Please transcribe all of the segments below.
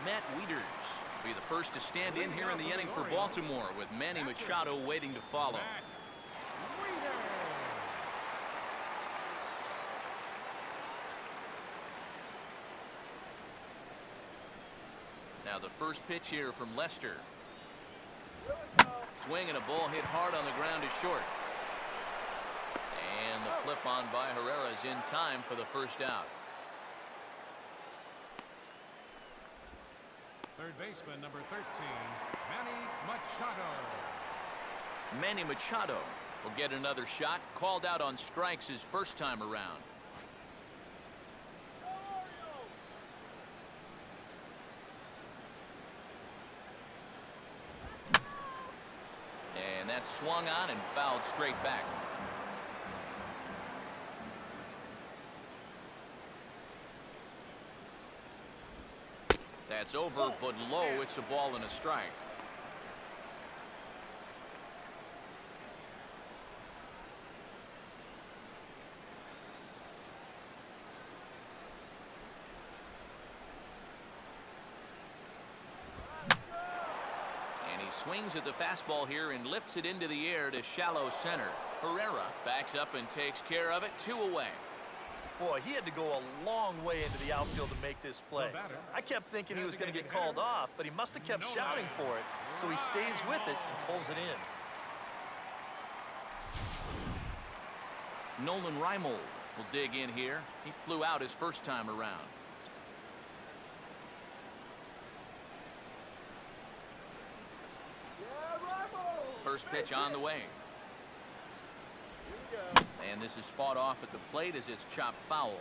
Matt Wieters will be the first to stand in here in the inning for Baltimore, with Manny Machado waiting to follow. Now the first pitch here from Lester. Swing and a ball hit hard on the ground is short. And the flip on by Herrera is in time for the first out. Third baseman, number 13, Manny Machado. Manny Machado will get another shot. Called out on strikes his first time around. And that's swung on and fouled straight back. That's over, but low. It's a ball and a strike. Swings at the fastball here and lifts it into the air to shallow center. Herrera backs up and takes care of it. 2 away. Boy, he had to go a long way into the outfield to make this play. I kept thinking he was going to get called off, but he must have kept shouting for it, so he stays with it and pulls it in. Nolan Reimold will dig in here. He flew out his first time around. First pitch on the way. And this is fought off at the plate as it's chopped foul.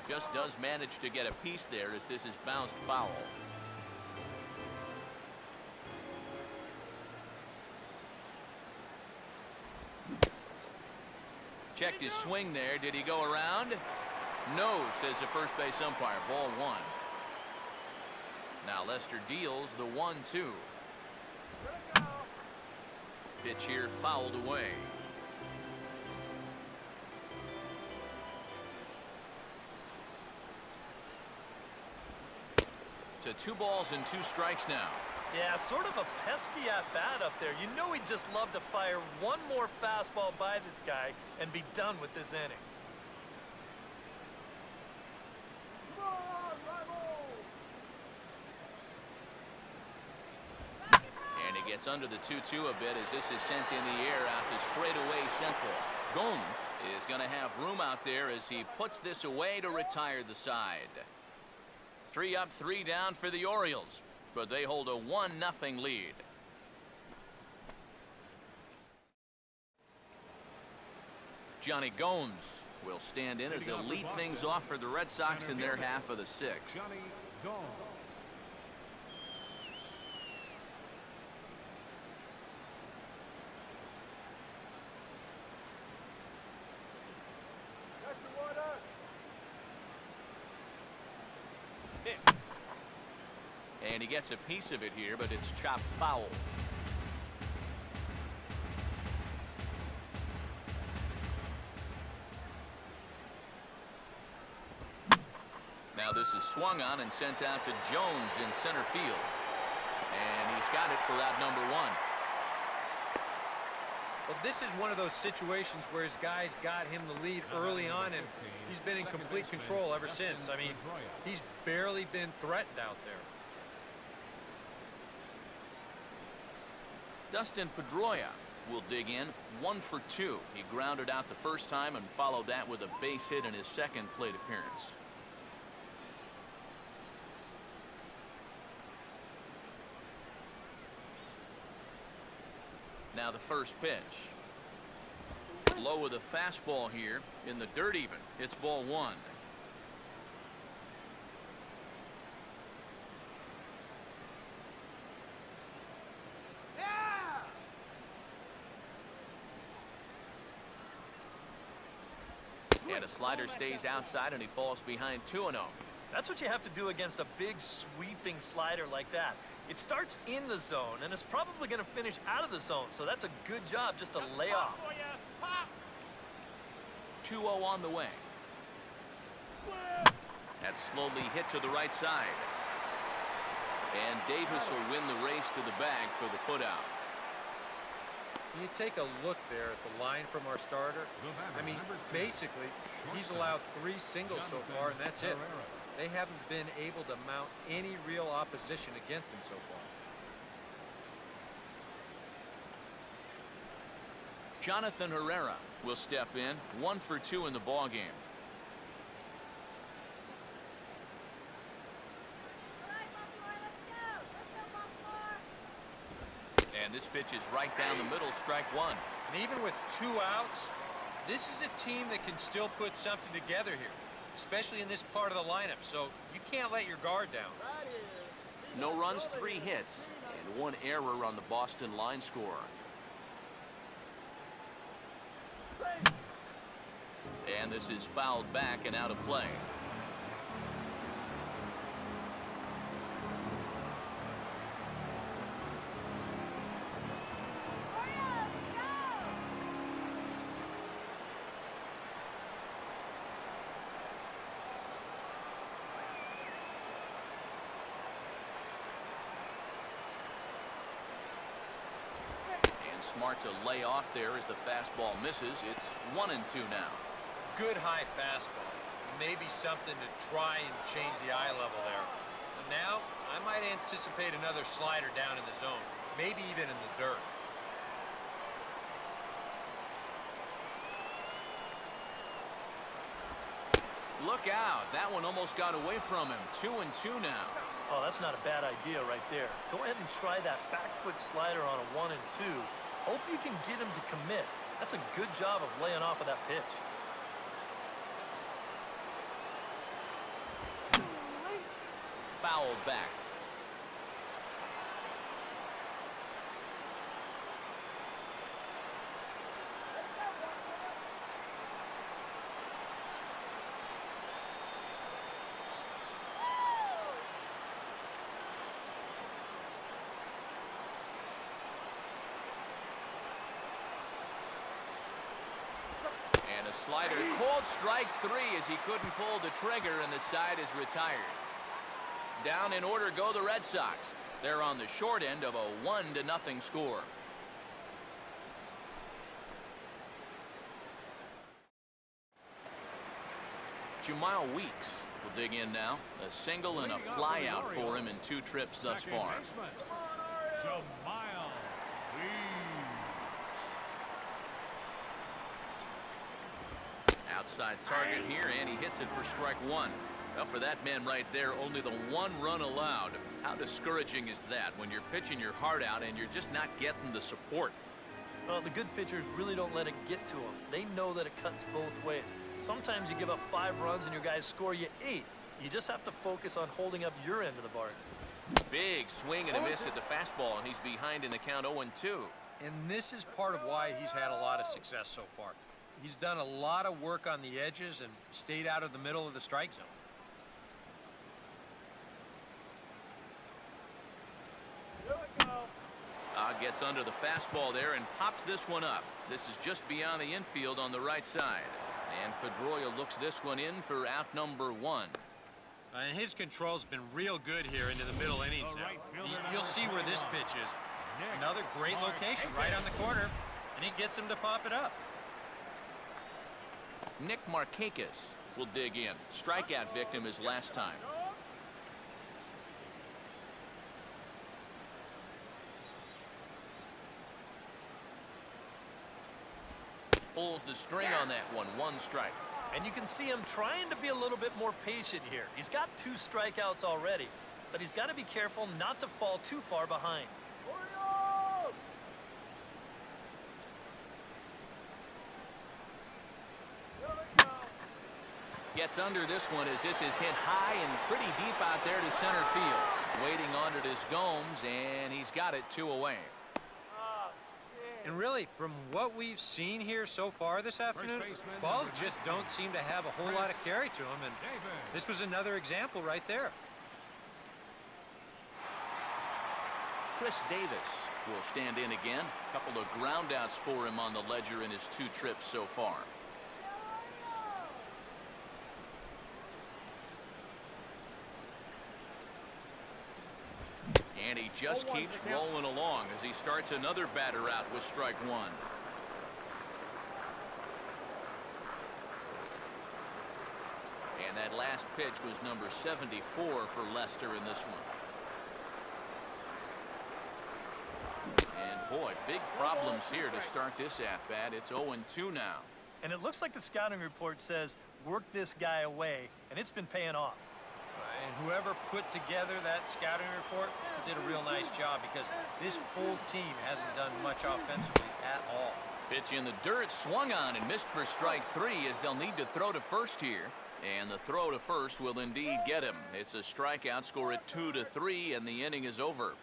Just does manage to get a piece there as this is bounced foul. Checked his swing there. Did he go around? No, says the first base umpire. Ball 1. Now Lester deals the 1-2. Pitch here fouled away. To 2 balls and 2 strikes now. Yeah, sort of a pesky at-bat up there. You know he'd just love to fire one more fastball by this guy and be done with this inning. Gets under the 2-2 a bit as this is sent in the air out to straightaway central. Gomes is going to have room out there as he puts this away to retire the side. 3 up, 3 down for the Orioles, but they hold a 1-0 lead. Johnny Gomes will stand in as he'll lead things off for the Red Sox in their half of the 6th. Johnny Gomes. And he gets a piece of it here, but it's chopped foul. Now this is swung on and sent out to Jones in center field. And he's got it for out number 1. Well, this is one of those situations where his guys got him the lead early on, and he's been in complete control ever since. I mean, he's barely been threatened out there. Dustin Pedroia will dig in. 1 for 2. He grounded out the first time and followed that with a base hit in his second plate appearance. Now the first pitch. Low with a fastball here in the dirt even. It's ball 1. And a slider stays outside and he falls behind 2-0. That's what you have to do against a big sweeping slider like that. It starts in the zone and it's probably going to finish out of the zone, so that's a good job just to lay off. 2-0 on the way. That's slowly hit to the right side. And Davis will win the race to the bag for the putout. You take a look there at the line from our starter. I mean, basically, he's allowed 3 singles so far, and that's it. They haven't been able to mount any real opposition against him so far. Jonathan Herrera will step in, 1 for 2 in the ballgame. And this pitch is right down the middle, strike 1. And even with 2 outs, this is a team that can still put something together here, especially in this part of the lineup. So you can't let your guard down. No runs, 3 hits, and 1 error on the Boston line score. And this is fouled back and out of play. Smart to lay off there as the fastball misses. It's 1-2 now. Good high fastball. Maybe something to try and change the eye level there. But now, I might anticipate another slider down in the zone. Maybe even in the dirt. Look out. That one almost got away from him. 2-2 now. Oh, that's not a bad idea right there. Go ahead and try that back foot slider on a 1-2. Hope you can get him to commit. That's a good job of laying off of that pitch. Fouled back. And a slider, called strike 3 as he couldn't pull the trigger, and the side is retired. Down in order go the Red Sox. They're on the short end of a 1-0 score. Jamal Weeks will dig in now. A single and a fly out for him in 2 trips thus far. Jamal Weeks. Outside target here, and he hits it for strike 1. Well, for that man right there, only the 1 run allowed. How discouraging is that when you're pitching your heart out and you're just not getting the support? Well, the good pitchers really don't let it get to them. They know that it cuts both ways. Sometimes you give up 5 runs and your guys score you 8. You just have to focus on holding up your end of the bargain. Big swing and a miss at the fastball, and he's behind in the count 0-2. And this is part of why he's had a lot of success so far. He's done a lot of work on the edges and stayed out of the middle of the strike zone. Gets under the fastball there and pops this one up. This is just beyond the infield on the right side. And Pedroia looks this one in for out number 1. And his control's been real good here into the middle innings now. You'll see where this pitch is. Another great location right on the corner, and he gets him to pop it up. Nick Markakis will dig in. Strikeout victim his last time. Pulls the string on that one. 1 strike. And you can see him trying to be a little bit more patient here. He's got 2 strikeouts already, but he's got to be careful not to fall too far behind. Gets under this one as this is hit high and pretty deep out there to center field. Waiting on it is Gomes, and he's got it 2 away. And really, from what we've seen here so far this afternoon, balls just don't seem to have a whole lot of carry to them, and this was another example right there. Chris Davis will stand in again. A couple of groundouts for him on the ledger in his 2 trips so far. And he just keeps rolling along as he starts another batter out with strike one. And that last pitch was number 74 for Lester in this one. And boy, big problems here to start this at-bat. It's 0-2 now. And it looks like the scouting report says work this guy away, and it's been paying off. And whoever put together that scouting report did a real nice job, because this whole team hasn't done much offensively at all. Pitch in the dirt, swung on and missed for strike three, as they'll need to throw to first here. And the throw to first will indeed get him. It's a strikeout, score at 2-3, and the inning is over.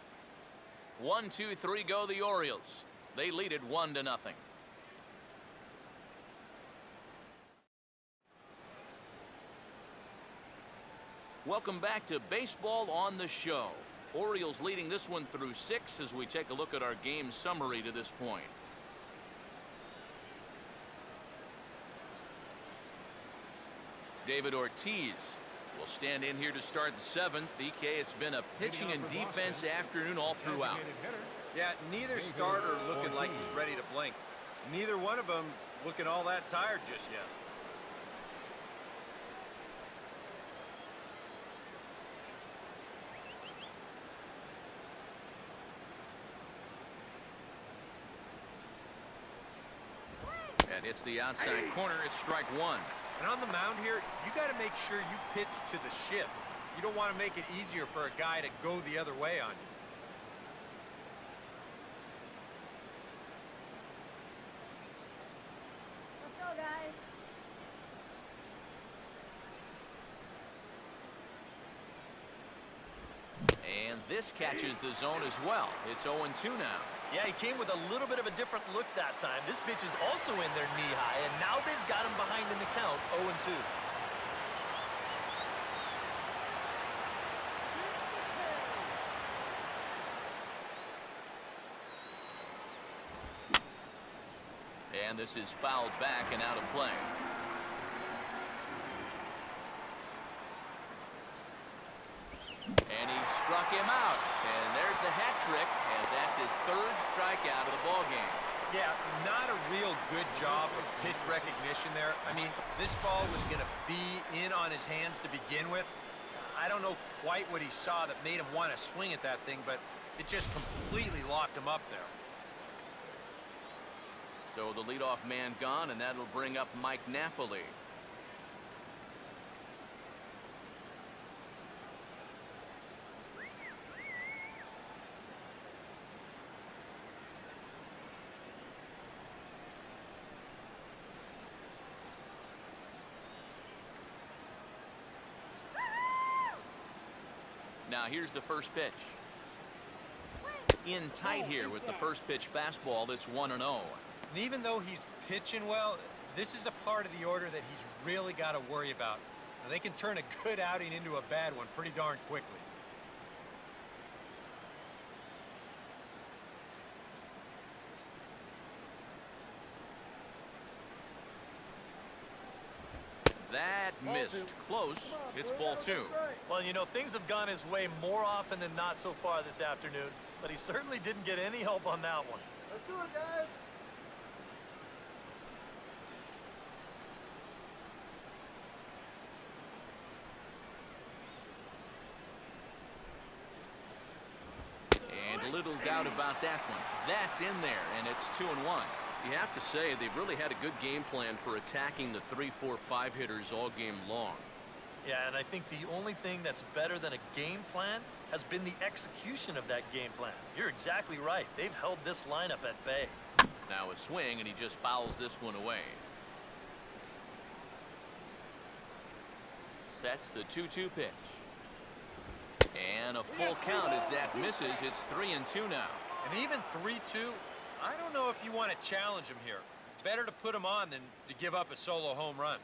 1-2-3 go the Orioles. They lead it 1-0. Welcome back to Baseball on the Show. Orioles leading this one through 6 as we take a look at our game summary to this point. David Ortiz will stand in here to start the 7th. EK, it's been a pitching and defense afternoon all throughout. Yeah, neither starter looking like he's ready to blink. Neither one of them looking all that tired just yet. And it's the outside corner. It's strike one. And on the mound here, you got to make sure you pitch to the shift. You don't want to make it easier for a guy to go the other way on you. Let's go, guys. And this catches the zone as well. It's 0-2 now. Yeah, he came with a little bit of a different look that time. This pitch is also in there knee-high, and now they've got him behind in the count, 0-2. And this is fouled back and out of play. And he struck him out. And there's the hat trick, and that's his 3rd strikeout of the ballgame. Yeah, not a real good job of pitch recognition there. I mean, this ball was going to be in on his hands to begin with. I don't know quite what he saw that made him want to swing at that thing, but it just completely locked him up there. So the leadoff man gone, and that'll bring up Mike Napoli. Now here's the first pitch. In tight here with the first pitch fastball. That's 1-0. And even though he's pitching well, this is a part of the order that he's really got to worry about. Now, they can turn a good outing into a bad one pretty darn quickly. That missed. Close. It's ball 2. Well, you know, things have gone his way more often than not so far this afternoon, but he certainly didn't get any help on that one. Let's do it, guys. And little doubt about that one. That's in there, and it's 2-1. You have to say they've really had a good game plan for attacking the 3, 4, 5 hitters all game long. Yeah, and I think the only thing that's better than a game plan has been the execution of that game plan. You're exactly right. They've held this lineup at bay. Now a swing, and he just fouls this one away. Sets the 2-2 pitch. And a full count as that misses. It's 3-2 now. And even 3-2, I don't know if you want to challenge him here. Better to put him on than to give up a solo home run.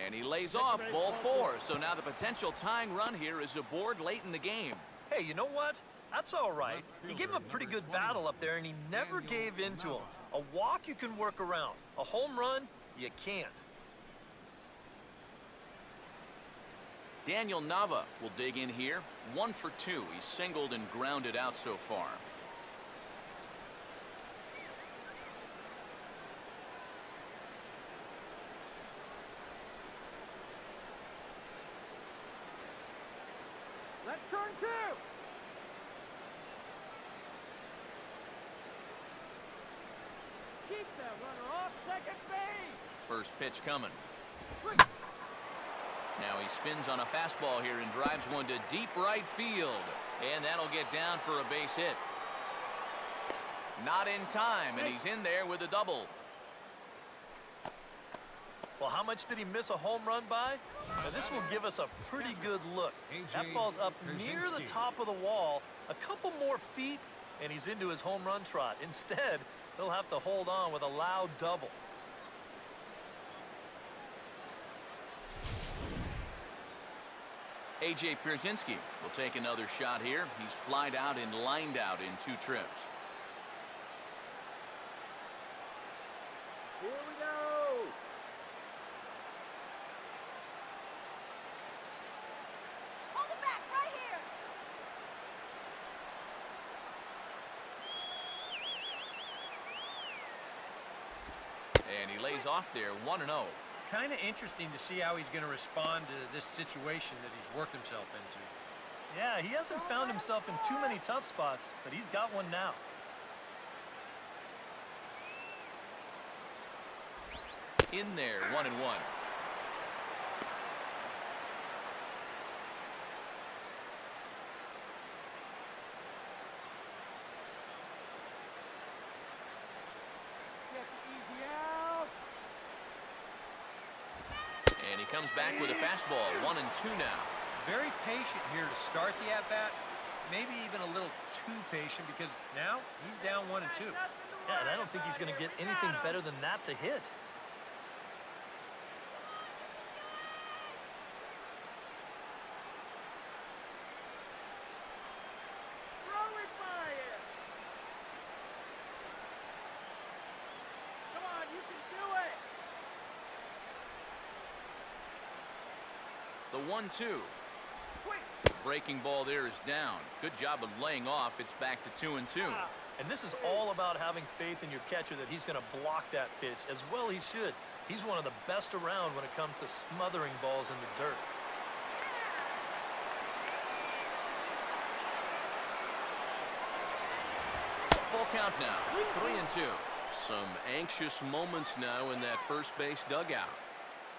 And he lays off ball 4. So now the potential tying run here is aboard late in the game. Hey, you know what? That's all right. You gave him a pretty good battle up there, and he never gave in to him. A walk you can work around. A home run, you can't. Daniel Nava will dig in here. 1 for 2. He's singled and grounded out so far. Let's turn 2. Keep that runner off second base. First pitch coming. Now he spins on a fastball here and drives one to deep right field. And that'll get down for a base hit. Not in time, and he's in there with a double. Well, how much did he miss a home run by? Now, this will give us a pretty good look. That ball's up near the top of the wall, a couple more feet, and he's into his home run trot. Instead, he'll have to hold on with a loud double. A.J. Pierzynski will take another shot here. He's flied out and lined out in 2 trips. Here we go. Hold it back right here. And he lays off there 1-0. Kind of interesting to see how he's going to respond to this situation that he's worked himself into. Yeah, he hasn't found himself in too many tough spots, but he's got one now. In there, 1-1. Get the easy out. And he comes back with a fastball. 1-2 now. Very patient here to start the at-bat. Maybe even a little too patient because now he's down 1-2. Yeah, and I don't think he's going to get anything better than that to hit. Throw it by it. Come on, you can do it. The 1-2. Breaking ball there is down. Good job of laying off. It's back to 2-2. And this is all about having faith in your catcher that he's going to block that pitch, as well he should. He's one of the best around when it comes to smothering balls in the dirt. Full count now. 3-2. Some anxious moments now in that first base dugout.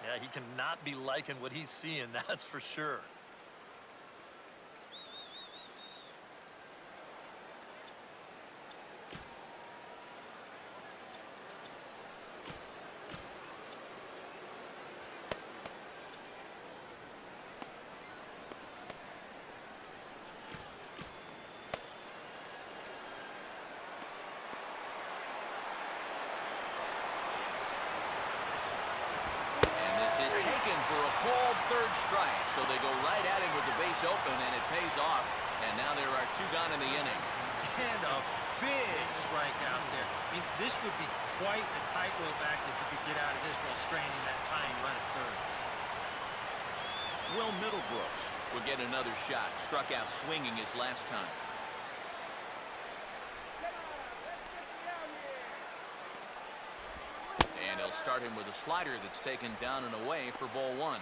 Yeah, he cannot be liking what he's seeing, that's for sure. Third strike, so they go right at him with the base open, and it pays off. And now there are 2 gone in the inning. And a big strike out there. I mean, this would be quite a tightrope act if you could get out of this while straining that tying run at third. Will Middlebrooks will get another shot. Struck out swinging his last time. And he'll start him with a slider that's taken down and away for ball 1.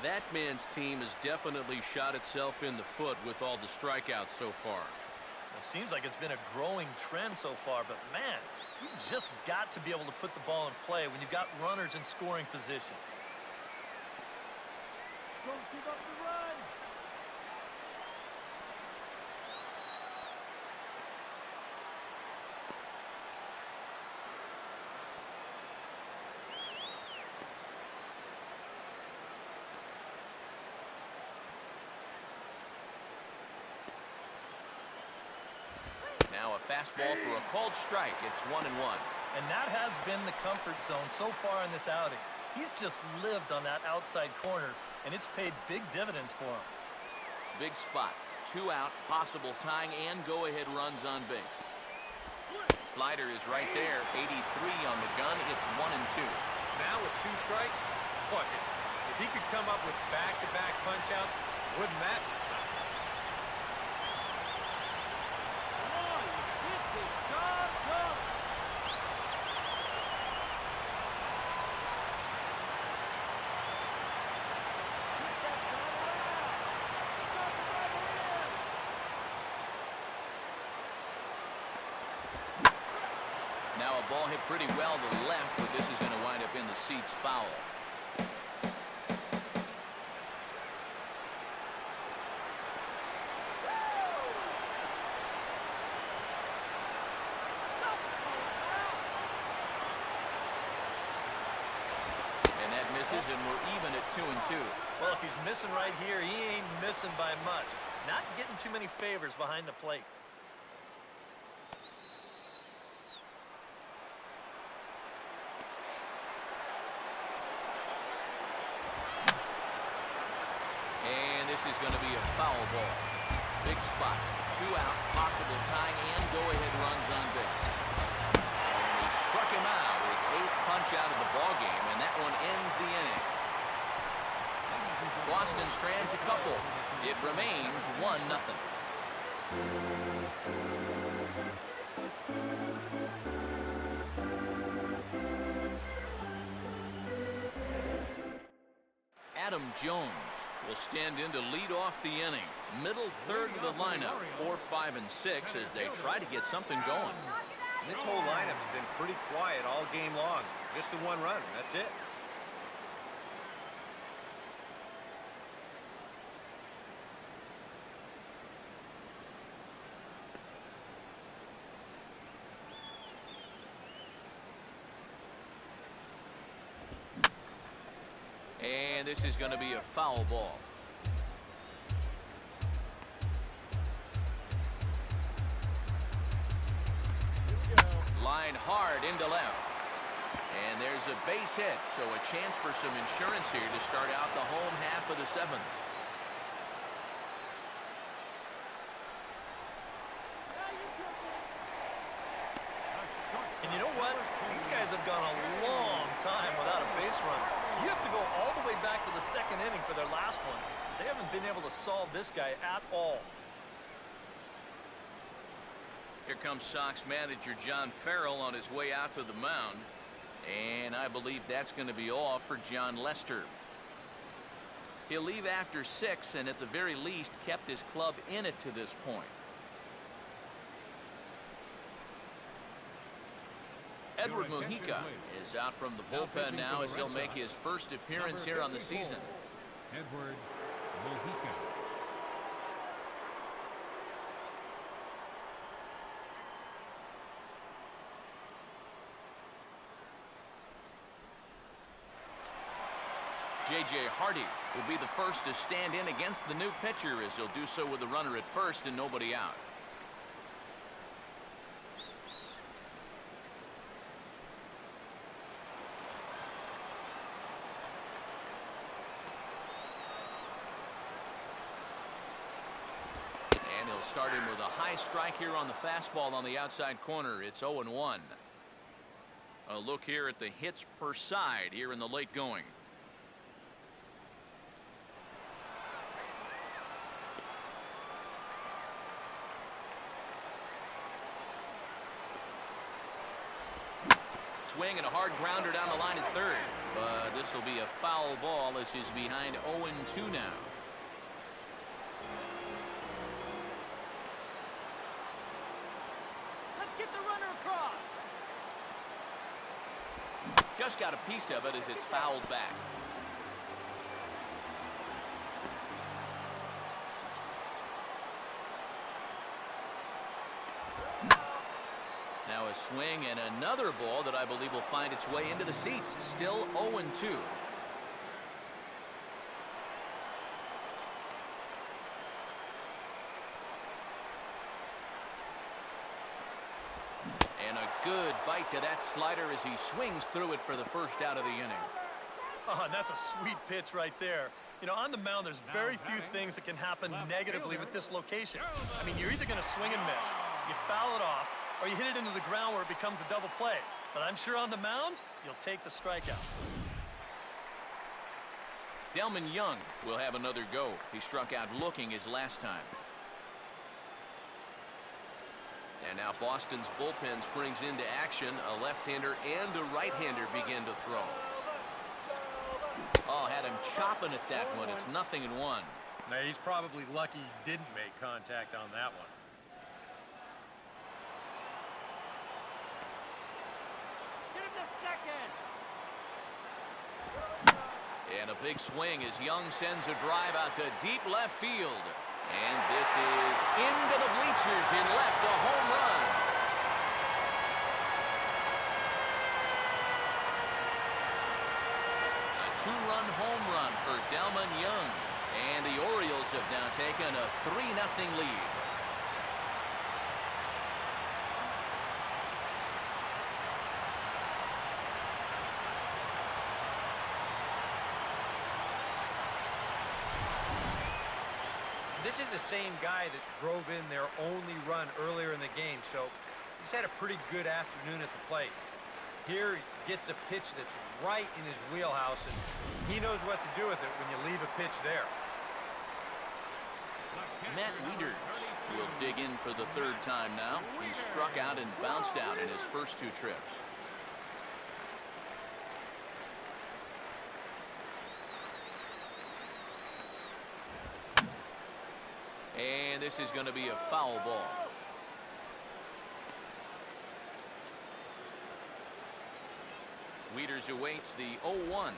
That man's team has definitely shot itself in the foot with all the strikeouts so far. It seems like it's been a growing trend so far, but man, you've just got to be able to put the ball in play when you've got runners in scoring position. Don't give up the run. Now a fastball for a called strike. It's 1-1. And that has been the comfort zone so far in this outing. He's just lived on that outside corner, and it's paid big dividends for him. Big spot. 2 out, possible tying and go-ahead runs on base. Slider is right there. 83 on the gun. It's 1-2. Now with 2 strikes, look, if If he could come up with back-to-back punch-outs, wouldn't that be something? Come on, you get this job done. Get that gun around. Stop right here. Now a ball hit pretty well to the left, but this is going to wind up in the seats foul. And that misses, and we're even at 2-2. Well, if he's missing right here, he ain't missing by much. Not getting too many favors behind the plate. And this is going to be a foul ball. Big spot. 2 out, possible tying and go-ahead runs on base. And he struck him out. His 8th punch out of the ballgame, and that one ends the inning. Boston strands a couple. It remains 1-0. Adam Jones will stand in to lead off the inning. Middle third of the lineup, 4, 5, and 6 as they try to get something going. And this whole lineup's been pretty quiet all game long. Just the one run, that's it. And this is going to be a foul ball. Line hard into left. And there's a base hit, so a chance for some insurance here to start out the home half of the 7th. And you know what? These guys have gone a long time without a base runner. You have to go all the way back to the 2nd inning for their last one. They haven't been able to solve this guy at all. Here comes Sox manager John Farrell on his way out to the mound. And I believe that's going to be all for John Lester. He'll leave after 6 and at the very least kept his club in it to this point. Edward Mujica is out from the bullpen now as he'll make his first appearance here on the season. Edward Mujica. J.J. Hardy will be the first to stand in against the new pitcher as he'll do so with a runner at first and nobody out. And he'll start him with a high strike here on the fastball on the outside corner. It's 0-1. A look here at the hits per side here in the late going. Swing and a hard grounder down the line at third. But this will be a foul ball as he's behind 0-2 now. Let's get the runner across. Just got a piece of it as it's fouled back. Now a swing and another ball that I believe will find its way into the seats. Still 0-2. And a good bite to that slider as he swings through it for the first out of the inning. Oh, and that's a sweet pitch right there. You know, on the mound, there's very few things that can happen negatively with this location. I mean, you're either going to swing and miss, you foul it off, or you hit it into the ground where it becomes a double play. But I'm sure on the mound, you'll take the strikeout. Delman Young will have another go. He struck out looking his last time. And now Boston's bullpen springs into action. A left-hander and a right-hander begin to throw. Oh, had him chopping at that one. It's 0-1. Now, he's probably lucky he didn't make contact on that one. Get him to second. And a big swing as Young sends a drive out to deep left field. And this is into the bleachers in left, a home run. A two-run home run for Delman Young. And the Orioles have now taken a 3-0 lead. This is the same guy that drove in their only run earlier in the game, so he's had a pretty good afternoon at the plate. Here he gets a pitch that's right in his wheelhouse, and he knows what to do with it when you leave a pitch there. Matt Wieters will dig in for the third time now. He struck out and bounced out in his first two trips. And this is going to be a foul ball. Wieters awaits the 0-1.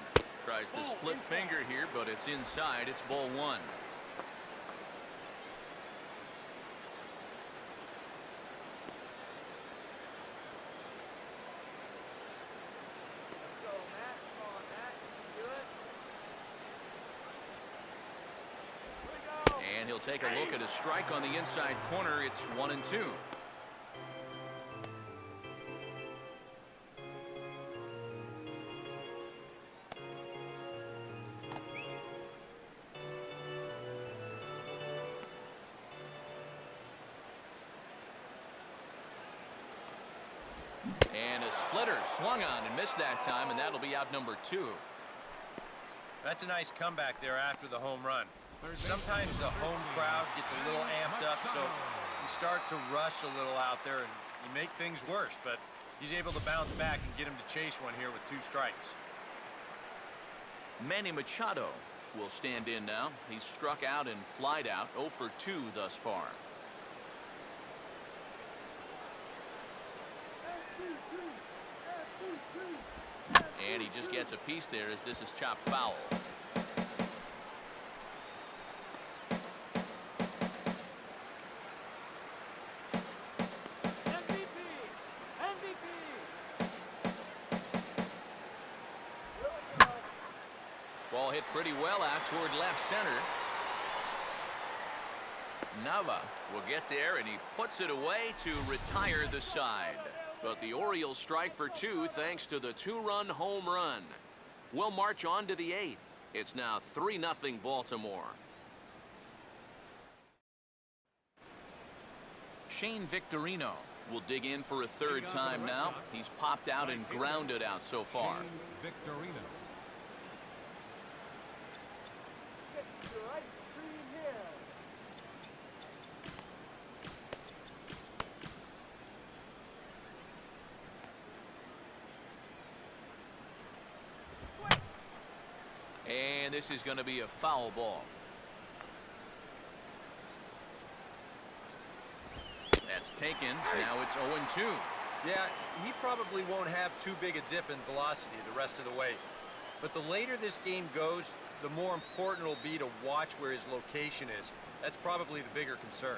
Tries to split finger here, but it's inside. It's ball one. Let's go, Matt. Come on, Matt. You can do it. Here we go. And he'll take a look at a strike on the inside corner. It's 1-2. And a splitter swung on and missed that time, and that'll be out number 2. That's a nice comeback there after the home run. Sometimes the home crowd gets a little amped up, so you start to rush a little out there, and you make things worse, but he's able to bounce back and get him to chase one here with 2 strikes. Manny Machado will stand in now. He's struck out and flied out, 0 for 2 thus far. And he just gets a piece there as this is chopped foul. MVP! MVP! Here we go. Ball hit pretty well out toward left center. Nava will get there, and he puts it away to retire the side. But the Orioles strike for 2 thanks to the 2-run home run. We'll march on to the 8th. It's now 3-0 Baltimore. Shane Victorino will dig in for a third time now. He's popped out and grounded out so far. Victorino. Get to the right screen here. And this is going to be a foul ball. That's taken. Now it's 0-2. Yeah, he probably won't have too big a dip in velocity the rest of the way. But the later this game goes, the more important it'll be to watch where his location is. That's probably the bigger concern.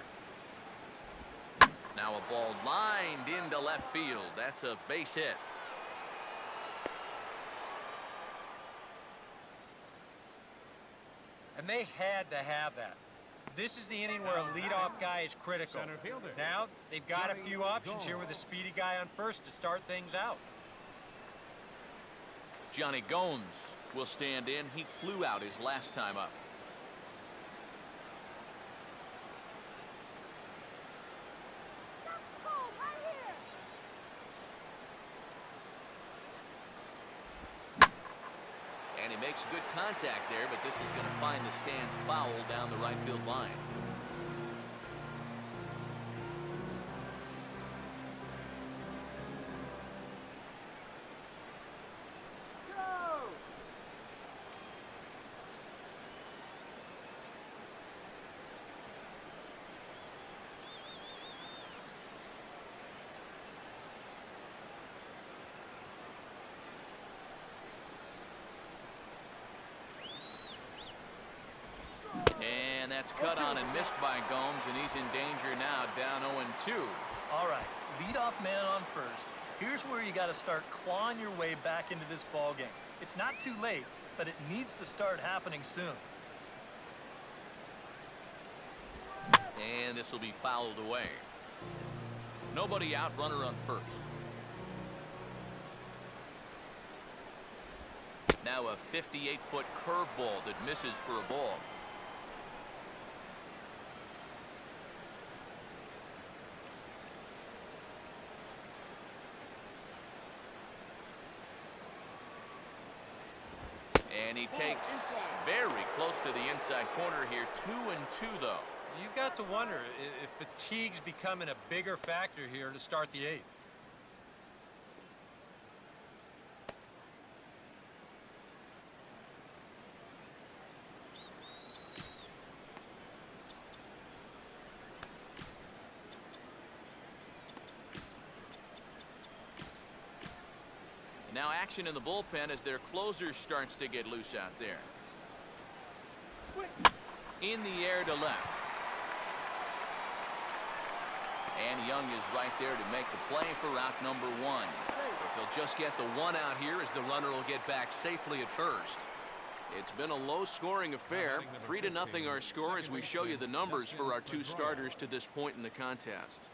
Now a ball lined into left field. That's a base hit. And they had to have that. This is the inning where a leadoff guy is critical. Center fielder. Now they've got a few options here with a speedy guy on first to start things out. Johnny Gomes will stand in. He flew out his last time up. And he makes good contact there, but this is going to find the stands foul down the right field line. Go! And that's cut on and missed by Gomes, and he's in danger now, down 0-2. All right, leadoff man on first. Here's where you got to start clawing your way back into this ball game. It's not too late, but it needs to start happening soon. And this will be fouled away. Nobody out, runner on first. Now a 58-foot curveball that misses for a ball. And he takes very close to the inside corner here. 2-2 though. You've got to wonder if fatigue's becoming a bigger factor here to start the eighth. Now action in the bullpen as their closer starts to get loose out there. In the air to left. And Young is right there to make the play for out number 1. But they'll just get the one out here as the runner will get back safely at first. It's been a low-scoring affair. 3-0 our score as we show you the numbers for our two starters to this point in the contest.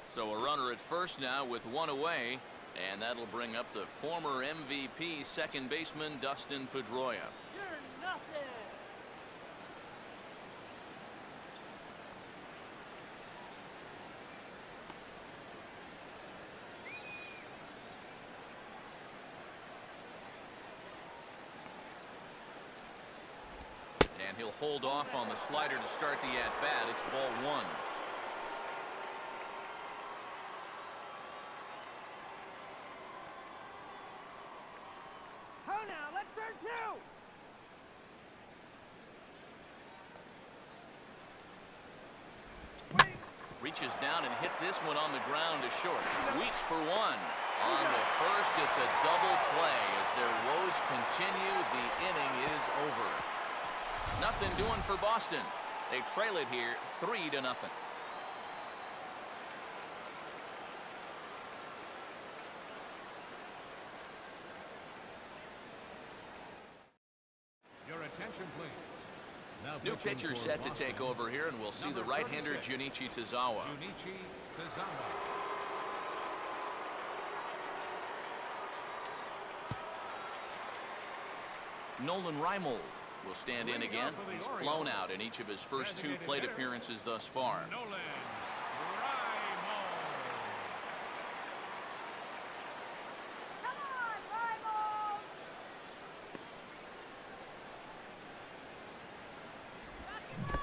So a runner at first now with one away, and that'll bring up the former MVP second baseman Dustin Pedroia. You're nothing! And he'll hold off on the slider to start the at-bat. It's ball 1. Oh, now, let's turn 2! Reaches down and hits this one on the ground to short. Weeks for one. On the first, it's a double play. As their woes continue, the inning is over. Nothing doing for Boston. They trail it here 3-0. Your attention, please. Now New pitching pitcher for set to Boston, take over here, and we'll see the number right-hander 36, Junichi Tazawa. Junichi Tazawa. Nolan Reimold will stand in again. He's flown out in each of his first 2 plate appearances thus far. Nolan Raimo. Come on, rival!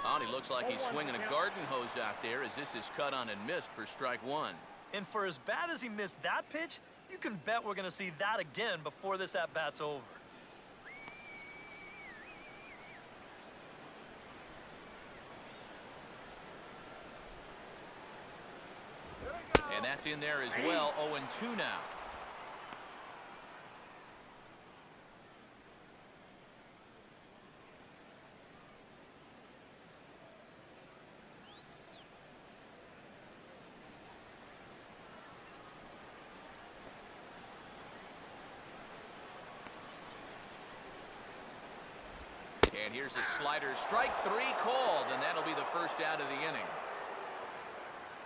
Oh, and he looks like he's swinging a garden hose out there as this is cut on and missed for strike 1. And for as bad as he missed that pitch, you can bet we're going to see that again before this at-bat's over. And that's in there as well. 0-2 now. And here's a slider. Strike 3 called, and that'll be the first out of the inning.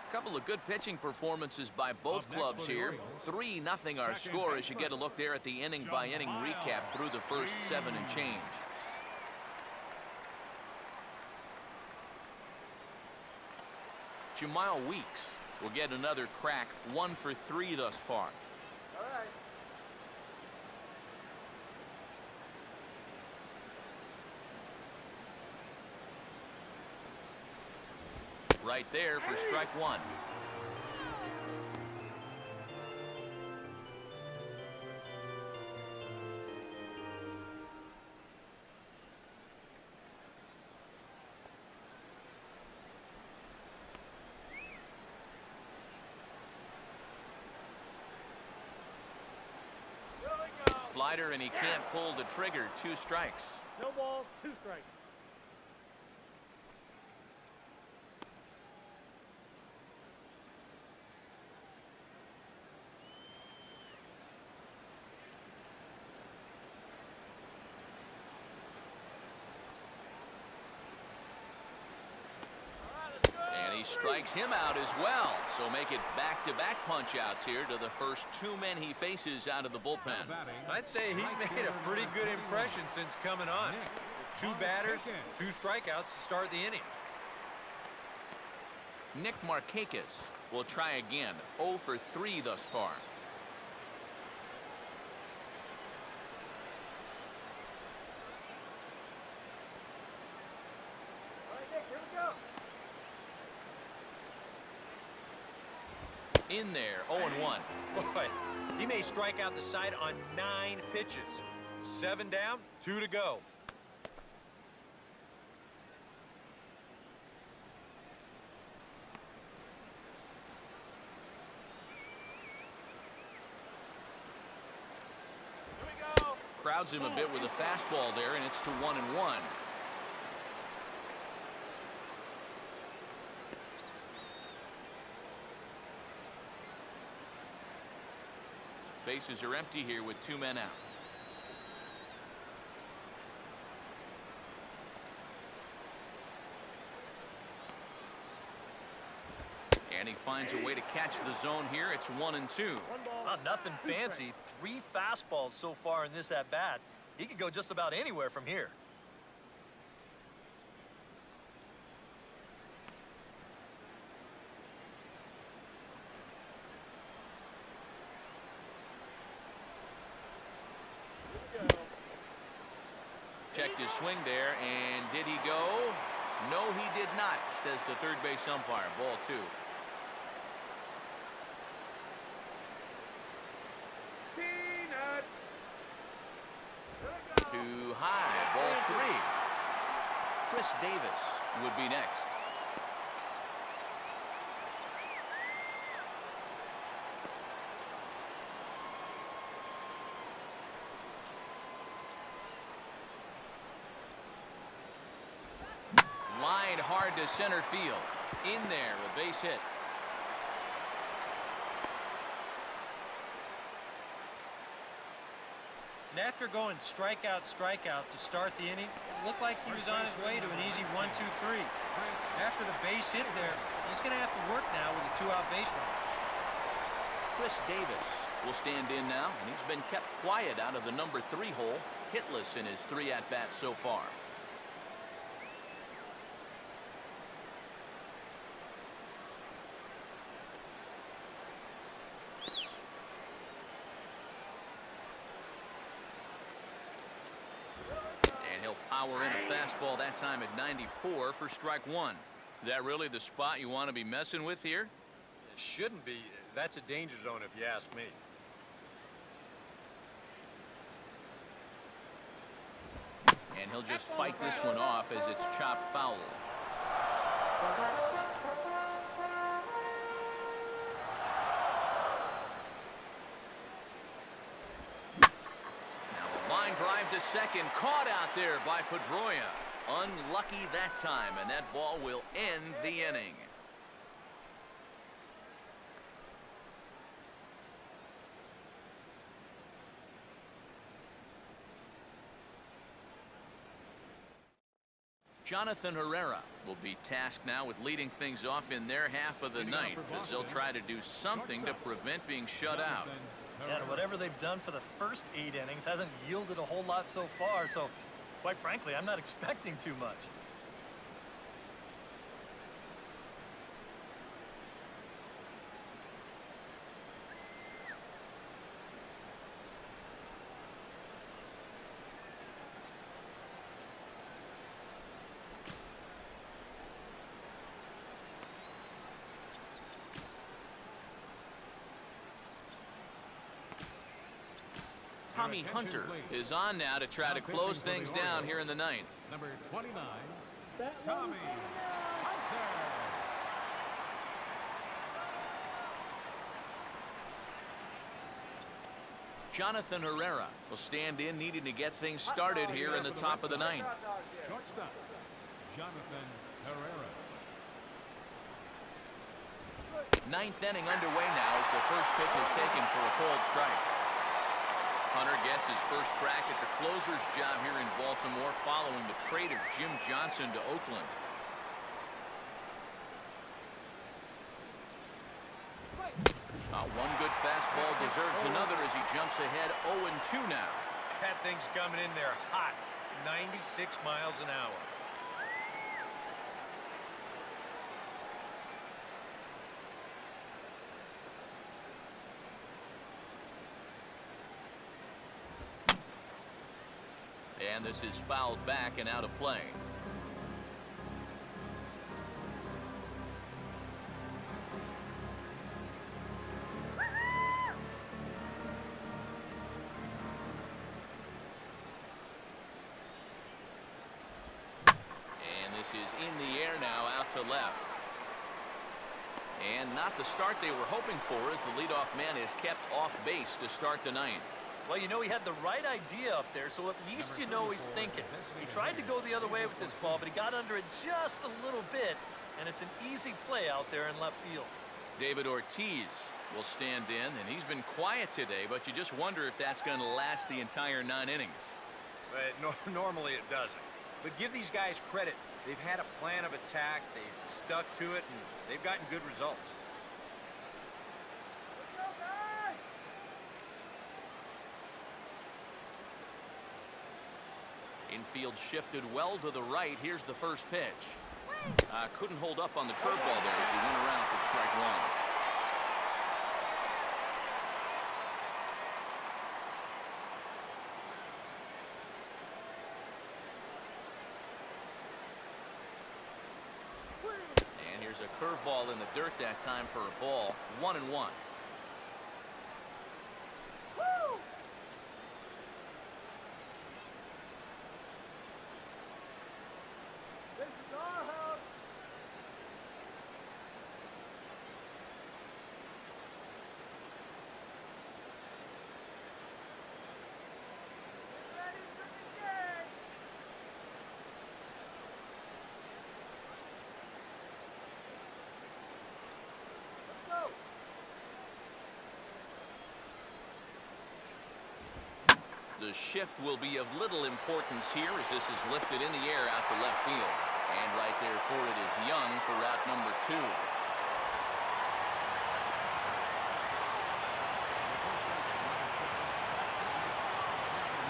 A couple of good pitching performances by both clubs here. 3-0 our score as you get a look there at the inning-by-inning recap through the first 7 and change. Jamal Weeks will get another crack, 1 for 3 thus far. All right. Right there for strike 1. Slider, and he can't pull the trigger. 2 strikes. No balls, 2 strikes. And he strikes him out as well. So make it back-to-back punch-outs here to the first 2 men he faces out of the bullpen. I'd say he's made a pretty good impression since coming on. 2 batters, 2 strikeouts to start the inning. Nick Markakis will try again. 0 for 3 thus far. All right, Nick, here we go. In there, 0-1. Boy, he may strike out the side on 9 pitches. 7 down, 2 to go. Here we go. Crowds him a bit with a fastball there, and it's to 1-1. Bases are empty here with 2 men out. And he finds a way to catch the zone here. It's 1-2. 1 ball. Nothing fancy. 3 fastballs so far in this at-bat. He could go just about anywhere from here. Checked his swing there, and did he go? No, he did not, says the third base umpire. Ball 2. Peanut. Here we go. Too high. Ball 3. Chris Davis would be next. Line hard to center field. In there, a base hit. And after going strikeout to start the inning, it looked like he was on his way to an easy 1-2-3. After the base hit there, he's going to have to work now with a 2-out base runner. Chris Davis will stand in now, and he's been kept quiet out of the number 3 hole, hitless in his 3 at-bats so far. And he'll power in a fastball that time at 94 for strike 1. Is that really the spot you want to be messing with here? It shouldn't be. That's a danger zone if you ask me. And he'll just fight this one off as it's chopped foul. Now a line drive to second, caught out there by Pedroia. Unlucky that time, and that ball will end the inning. Jonathan Herrera will be tasked now with leading things off in their half of the ninth, as they'll try to do something to prevent being shut out. And whatever they've done for the first 8 innings hasn't yielded a whole lot so far, so quite frankly, I'm not expecting too much. Tommy Hunter is on now to try to close things down here in the ninth. Number 29, Tommy Hunter. Jonathan Herrera will stand in, needing to get things started here in the top of the ninth. Shortstop, Jonathan Herrera. Ninth inning underway now as the first pitch is taken for a cold strike. Hunter gets his first crack at the closer's job here in Baltimore following the trade of Jim Johnson to Oakland. One good fastball deserves another as he jumps ahead 0-2 now. That thing's coming in there hot, 96 miles an hour. And this is fouled back and out of play. And this is in the air now, out to left. And not the start they were hoping for, as the leadoff man is kept off base to start the ninth. Well, you know, he had the right idea up there, so at least you know he's thinking. He tried to go the other way with this ball, but he got under it just a little bit, and it's an easy play out there in left field. David Ortiz will stand in, and he's been quiet today, but you just wonder if that's going to last the entire 9 innings. Normally it doesn't. But give these guys credit. They've had a plan of attack, they've stuck to it, and they've gotten good results. Infield shifted well to the right. Here's the first pitch. Couldn't hold up on the curveball there as he went around for strike one. And here's a curveball in the dirt that time for a ball. 1-1. The shift will be of little importance here as this is lifted in the air out to left field. And right there for it is Young for route number 2.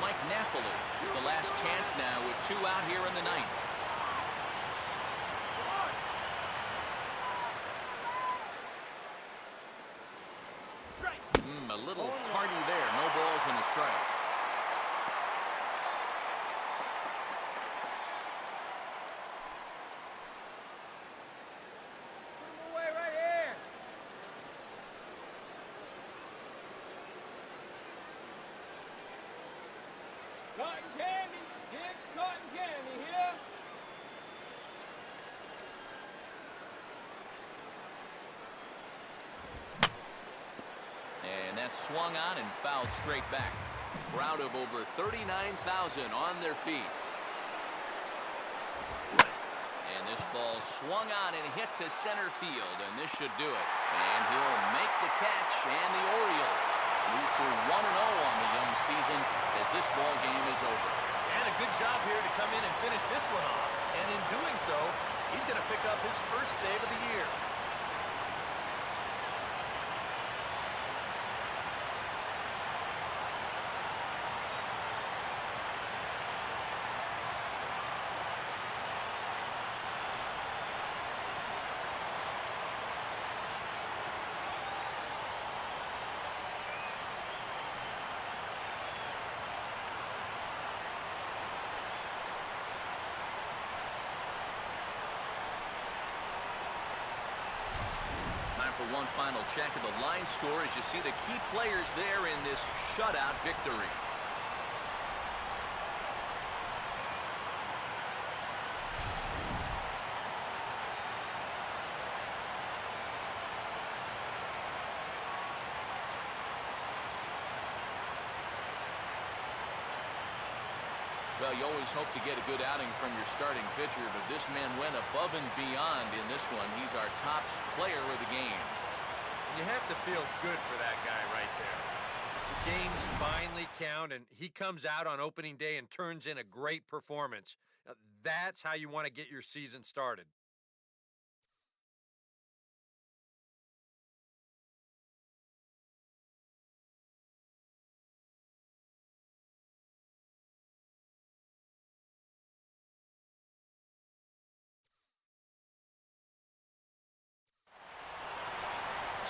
Mike Napoli, the last chance now with 2 out here in the ninth. A little tardy there. No balls and a strike. Cotton candy, kids, cotton candy here. And that's swung on and fouled straight back. Crowd of over 39,000 on their feet. And this ball swung on and hit to center field, and this should do it. And he'll make the catch, and the Orioles move to 1-0 on the young season as this ball game is over. And a good job here to come in and finish this one off. And in doing so, he's going to pick up his first save of the year. For one final check of the line score as you see the key players there in this shutout victory. Well, you always hope to get a good outing from your starting pitcher, but this man went above and beyond in this one. He's our top player of the game. You have to feel good for that guy right there. The games finally count, and he comes out on opening day and turns in a great performance. Now, that's how you want to get your season started.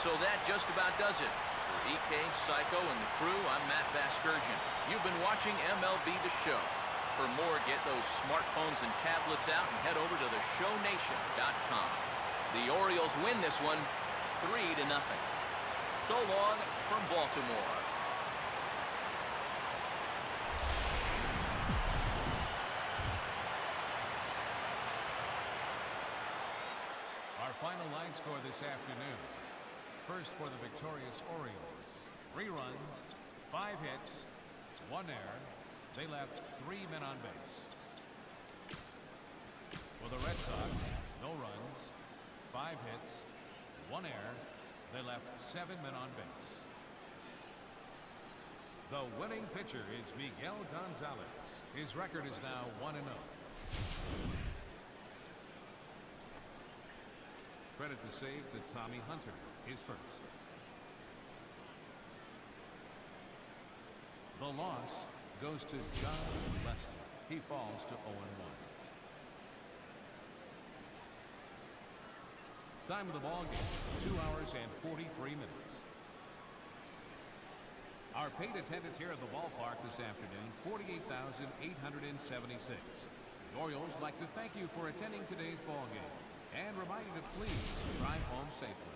So that just about does it. For EK, Psycho, and the crew, I'm Matt Vasgersian. You've been watching MLB The Show. For more, get those smartphones and tablets out and head over to theshownation.com. The Orioles win this one 3-0. So long from Baltimore. Our final line score this afternoon. First for the victorious Orioles. 3 runs, 5 hits, 1 error. They left 3 men on base. For the Red Sox, no runs, 5 hits, 1 error. They left 7 men on base. The winning pitcher is Miguel Gonzalez. His record is now 1-0. Credit the save to Tommy Hunter, his first. The loss goes to John Lester. He falls to 0-1. Time of the ball game, 2 hours and 43 minutes. Our paid attendance here at the ballpark this afternoon, 48,876. The Orioles would like to thank you for attending today's ball game and remind you to please drive home safely.